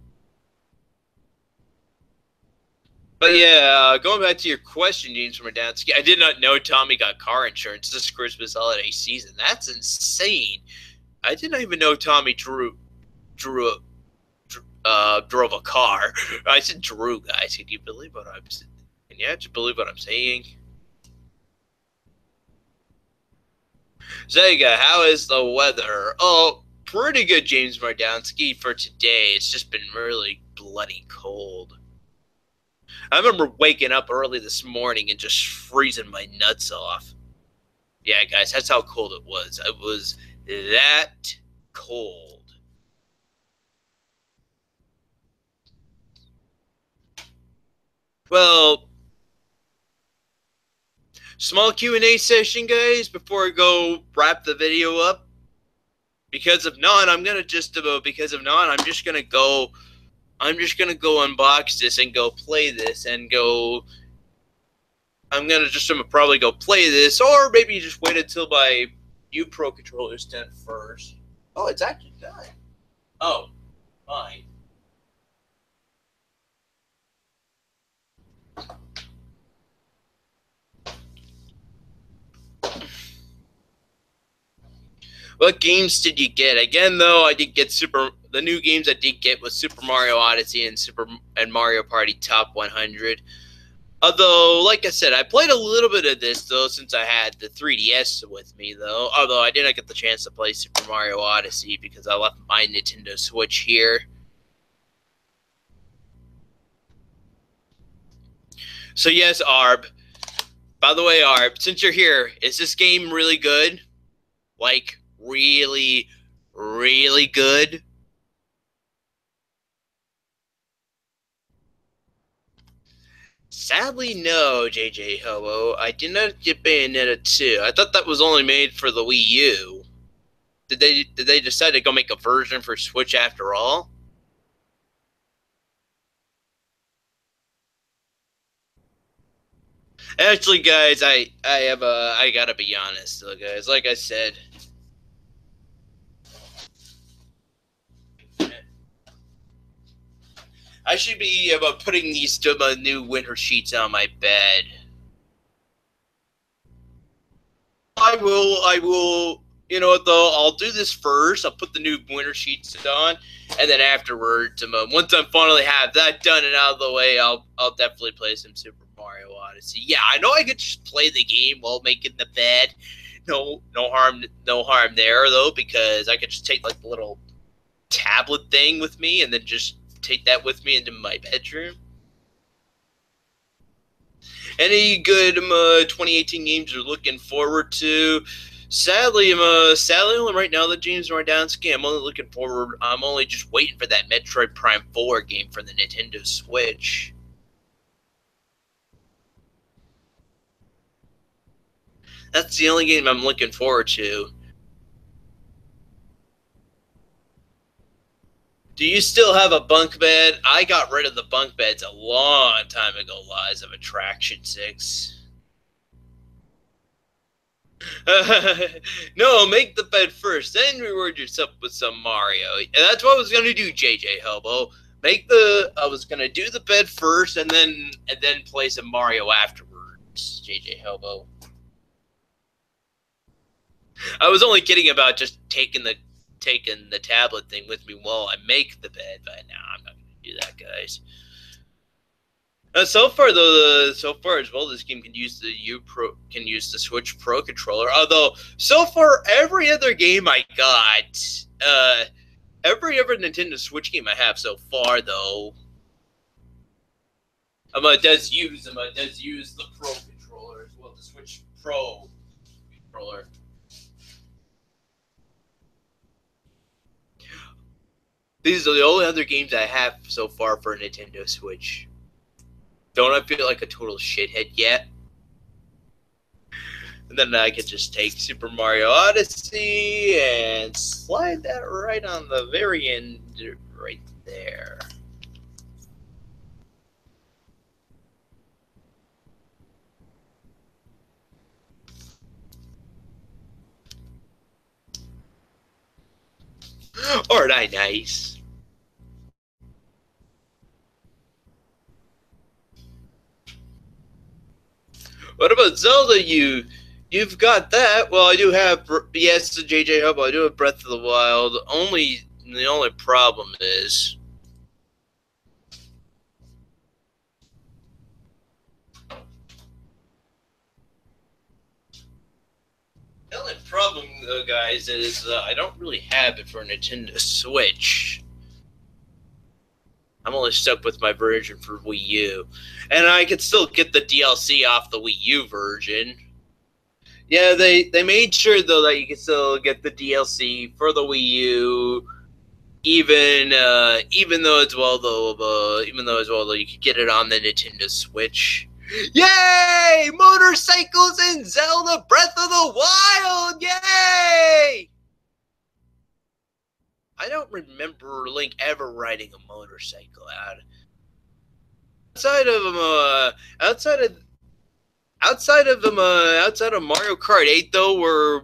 But yeah, going back to your question, James from Verdansky, I did not know Tommy got car insurance this Christmas holiday season. That's insane. I did not even know Tommy drove a car. I said drew, guys. Can you believe what I'm saying? Can you actually believe what I'm saying? Zega, how is the weather? Oh, pretty good, James Mardansky, for today. It's just been really bloody cold. I remember waking up early this morning and just freezing my nuts off. Yeah, guys, that's how cold it was. It was that cold. Well, small Q&A session, guys, before I go wrap the video up. Because of none, I'm just gonna go unbox this and go play this and go. I'm gonna probably go play this, or maybe just wait until my U Pro controller's done first. Oh, it's actually done. Oh, fine. What games did you get? Again, though, I did get the new games I did get was Super Mario Odyssey and Mario Party Top 100. Although, like I said, I played a little bit of this, though, since I had the 3DS with me, though. Although I did not get the chance to play Super Mario Odyssey because I left my Nintendo Switch here. So, yes, Arb. By the way, Arb, since you're here, is this game really good? Like, really, really good? Sadly, no, JJ Hobo. I did not get Bayonetta 2. I thought that was only made for the Wii U. Did they decide to go make a version for Switch after all? Actually, guys, I gotta be honest, though, guys. Like I said, I should be putting these new winter sheets on my bed. I will. You know what though? I'll do this first. I'll put the new winter sheets on, and then afterwards, once I finally have that done and out of the way, I'll definitely play some Super Mario Odyssey. Yeah, I know I could just play the game while making the bed. No harm there though, because I could just take like the little tablet thing with me, and then just take that with me into my bedroom. Any good 2018 games you're looking forward to? Sadly, right now the games are down ski. I'm only looking forward. I'm only just waiting for that Metroid Prime 4 game for the Nintendo Switch. That's the only game I'm looking forward to. Do you still have a bunk bed? I got rid of the bunk beds a long time ago, Lies of Attraction 6. No, make the bed first, then reward yourself with some Mario. And that's what I was gonna do, JJ Hobo. I was gonna do the bed first, and then play some Mario afterwards, JJ Hobo. I was only kidding about just taking the tablet thing with me while I make the bed, but now I'm not gonna do that, guys. So far as well, this game can use the Switch Pro controller. Although so far, every other game I got, every other Nintendo Switch game I have so far, though, does use the Pro controller as well, the Switch Pro controller. These are the only other games I have so far for Nintendo Switch. Don't I feel like a total shithead yet? And then I could just take Super Mario Odyssey and slide that right on the very end, right there. Aren't I nice? What about Zelda? You've got that. Well, I do have, yes, JJ Hub. I do have Breath of the Wild. The only problem is the only problem, guys, is I don't really have it for Nintendo Switch. I'm only stuck with my version for Wii U, and I can still get the DLC off the Wii U version. Yeah, they made sure though that you can still get the DLC for the Wii U, even though as well though you could get it on the Nintendo Switch. Yay! Motorcycles in Zelda Breath of the Wild! Yay! I don't remember Link ever riding a motorcycle outside of outside of Mario Kart 8 though, where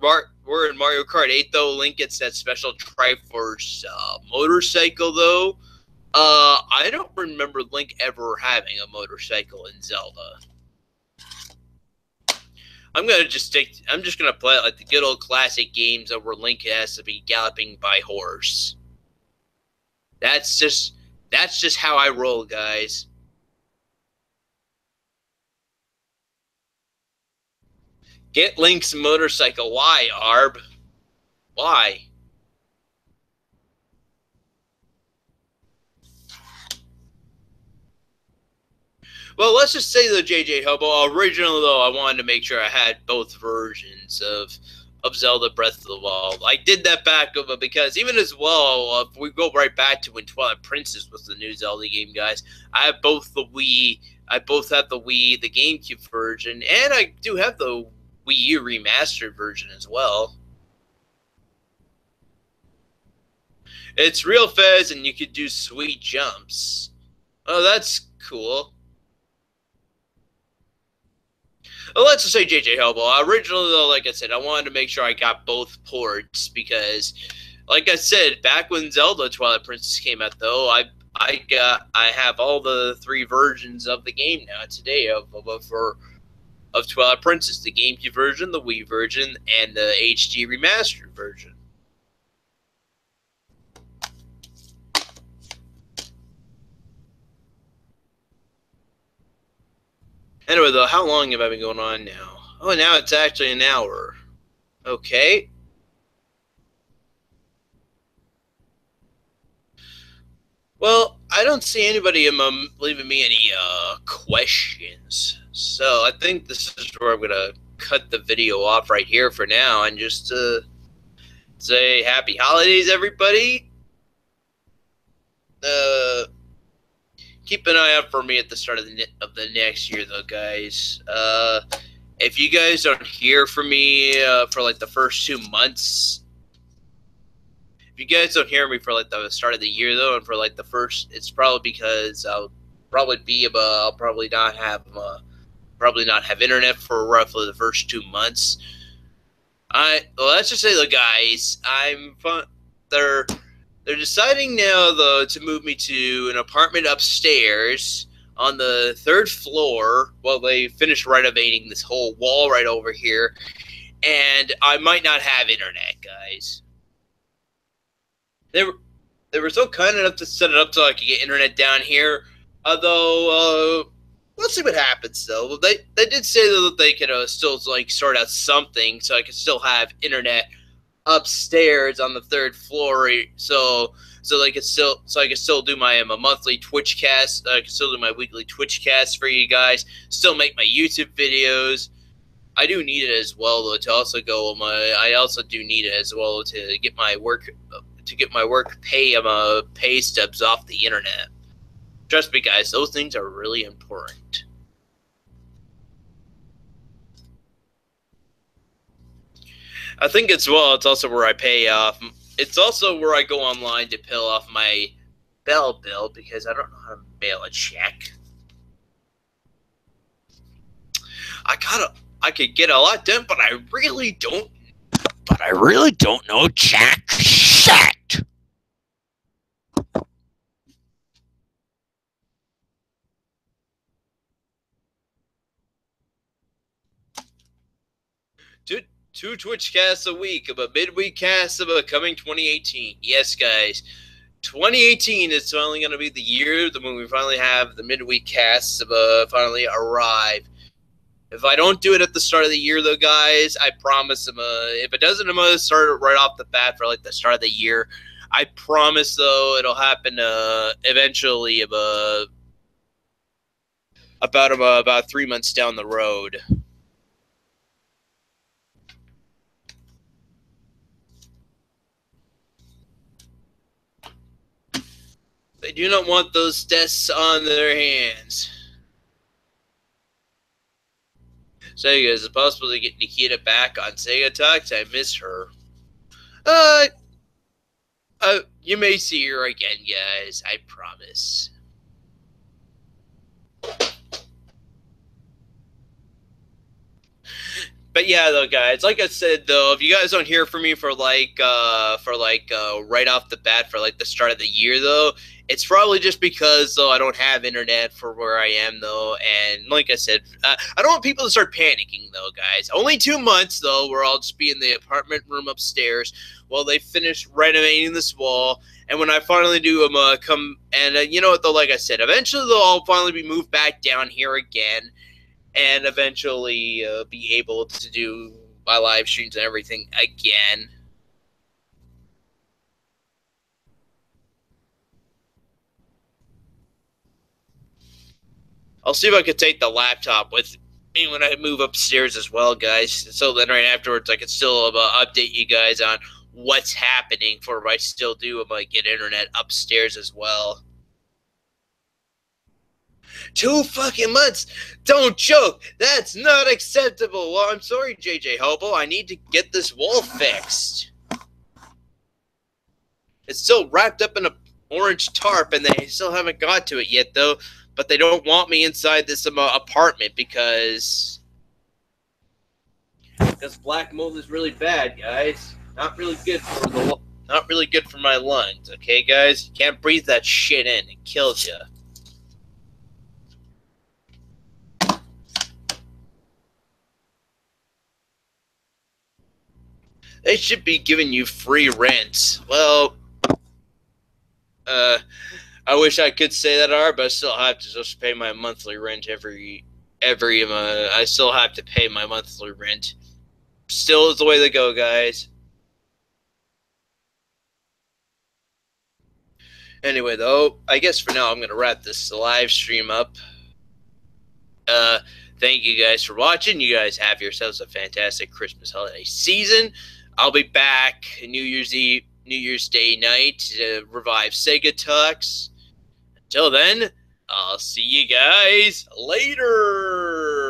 in Mario Kart 8 though, Link gets that special Triforce motorcycle though. I don't remember Link ever having a motorcycle in Zelda. I'm just gonna play it like the good old classic games where Link has to be galloping by horse. That's just how I roll, guys. Get Link's motorcycle. Why, Arb? Why? Well, let's just say the JJ Hobo. Originally, though, I wanted to make sure I had both versions of Zelda Breath of the Wild. I did that back because even as well, if we go right back to when Twilight Princess was the new Zelda game, guys, I have both the Wii. I both have the Wii, the GameCube version, and I do have the Wii U remastered version as well. It's real fast, and you could do sweet jumps. Oh, that's cool. Well, let's just say JJ Hobo. Originally, though, like I said, I wanted to make sure I got both ports because, like I said, back when Zelda Twilight Princess came out, though, I have all the 3 versions of the game now today of Twilight Princess: the GameCube version, the Wii version, and the HD remastered version. Anyway, though, how long have I been going on now? Oh, now it's actually an hour. Okay. Well, I don't see anybody leaving me any questions. So I think this is where I'm going to cut the video off right here for now and just say happy holidays, everybody. Keep an eye out for me at the start of the next year, though, guys. If you guys don't hear from me for like the first 2 months, if you guys don't hear me for like the start of the year, though, and for like the first, it's probably because I'll probably not have internet for roughly the first 2 months. Let's just say, though, guys, they're deciding now, though, to move me to an apartment upstairs on the 3rd floor while they finish renovating this whole wall right over here. And I might not have internet, guys. They were so kind enough to set it up so I could get internet down here. Although, we'll see what happens, though. They did say, though, that they could still, like, sort out something so I could still have internet upstairs on the 3rd floor, so I could still do my monthly Twitch cast. I could still do my weekly Twitch cast for you guys. Still make my YouTube videos. I do need it as well, though, to also go I also do need it as well to get my work pay stubs off the internet. Trust me, guys, those things are really important. I think it's also where I pay off. It's also where I go online to pay off my Bell bill because I don't know how to mail a check. I could get a lot done, but I really don't. But I really don't know jack shit. Two Twitch casts a week of a midweek cast of a coming 2018. Yes, guys. 2018 is finally going to be the year when we finally have the midweek casts of finally arrive. If I don't do it at the start of the year, though, guys, I promise if it doesn't, I'm going to start it right off the bat for like the start of the year. I promise, though, it'll happen eventually about 3 months down the road. They do not want those deaths on their hands. So, is it possible to get Nikita back on Sega Talks? I miss her. You may see her again, guys. I promise. But yeah, though, guys, like I said, though, if you guys don't hear from me for right off the bat for like the start of the year, though, it's probably just because, though, I don't have internet for where I am, though, and like I said, I don't want people to start panicking, though, guys. Only 2 months, though, where I'll just be in the apartment room upstairs while they finish renovating this wall, and when I finally do come, and you know what, though, like I said, eventually, though, I'll finally be moved back down here again, and eventually be able to do my live streams and everything again. I'll see if I can take the laptop with me when I move upstairs as well, guys. So then right afterwards I can still update you guys on what's happening for if I still do get internet upstairs as well. 2 fucking months? Don't joke. That's not acceptable. Well, I'm sorry, JJ Hobo. I need to get this wall fixed. It's still wrapped up in an orange tarp, and they still haven't got to it yet, though. But they don't want me inside this apartment because because black mold is really bad, guys. Not really good for my lungs. Okay, guys, you can't breathe that shit in. It kills you. They should be giving you free rent. Well, I wish I could say that, but I still have to just pay my monthly rent every month. I still have to pay my monthly rent. Still is the way to go, guys. Anyway, though, I guess for now I'm gonna wrap this live stream up. Thank you guys for watching. You guys have yourselves a fantastic Christmas holiday season. I'll be back New Year's Day night to revive Sega Talks. Until then, I'll see you guys later.